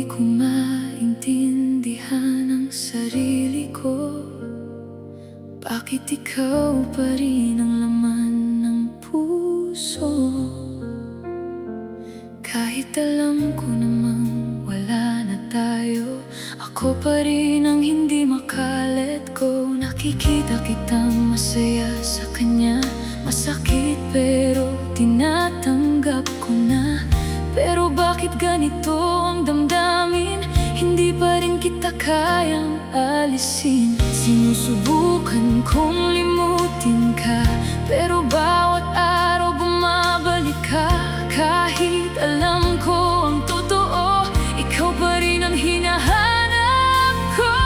ko maintindihan ang sarili ko. Bakit ikaw pa rin ang laman ng puso? Kahit alam ko namang wala na tayo, ako pa rin ang hindi makalet go. Nakikita kitang masaya sa kanya, masakit pero tinatanggap ko na. Pero bakit ganito ang damdamin? Hindi pa rin kita kayang alisin. Sinusubukan kong limutin ka, pero bawat araw bumabalik ka. Kahit alam ko ang totoo, ikaw pa rin ang hinahanap ko.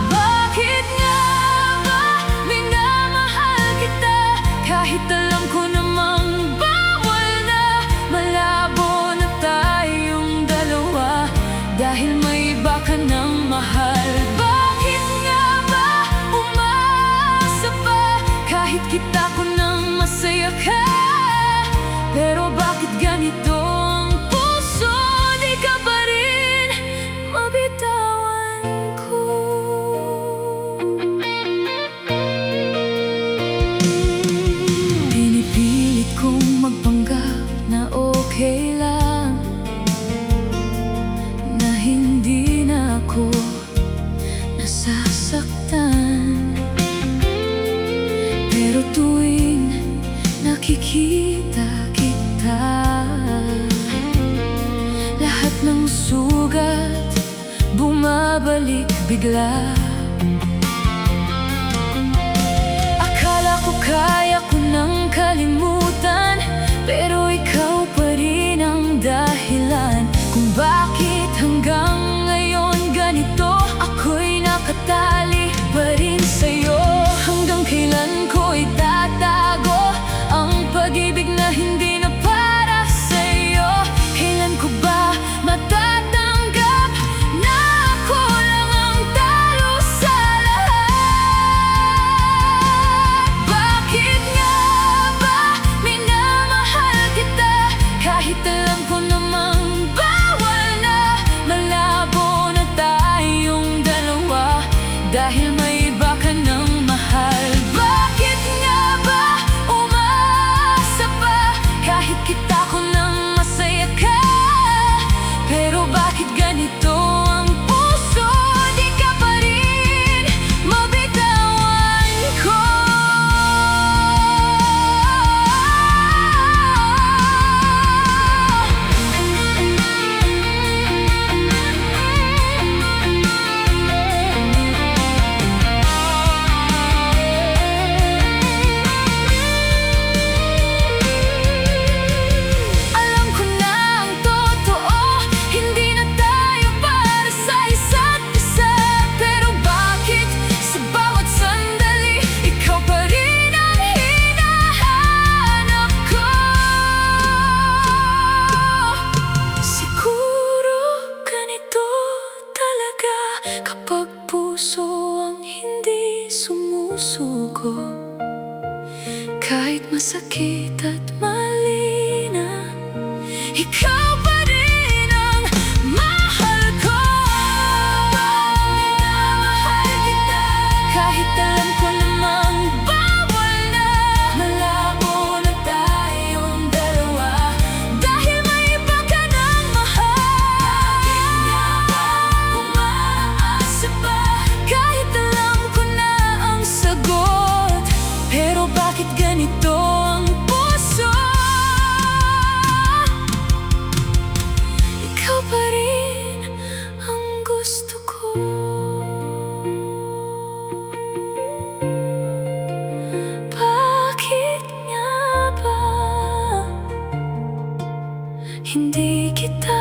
Bakit nga ba minamahal kita? Kahit alam ko namang bawal na, malabo na tayong dalawa, dahil may iba ka ng mahal. Bakit nga ba umaasa pa? Kahit kita ko nang masaya ka, pero bakit ganito ang puso? Di ka pa rin mabitawan ko. Pinipilit kong magpanggap na okay lang, na hindi na ako nasasaktan. Pero tuwing nakikita kita, lahat ng sugat bumabalik bigla. Akala ko kaya ko nang kalimutan, pero ikaw pa rin ang dahilan kung bakit hanggang ngayon ganito ako'y nakatali pa rin sa'yo. Hanggang kailan ko itatago ang pag-ibig na hindi na para sa'yo? Kailan ko ba matatanggap na ako lang ang talo sa lahat? Bakit nga ba minamahal kita? Kahit alam ko namang bawal na, malabo na tayong dalawa, dahil may iba ka ng mahal. Bakit nga ba umaasa pa? Kahit kita ko nang masaya ka, pero bakit ganito ang puso? Di ka pa rin mabitawan ko. Alam ko na ang totoo, hindi na tayo para sa isa't isa. Pero bakit sa bawat sandali, ikaw pa rin ang hinahanap ko? Siguro ganito talaga kapag puso ang hindi sumusuko. Kahit masakit at malina, ikaw pa rin ang mahal ko. Minamahal kita, kahit alam ko namang bawal na, malabo na tayong dalawa, dahil may iba ka ng mahal. Bakit nga ba umaasa pa? Kahit alam ko na ang sagot, pero bakit ganito ang puso? Ikaw pa rin ang gusto ko. Bakit nga ba hindi kita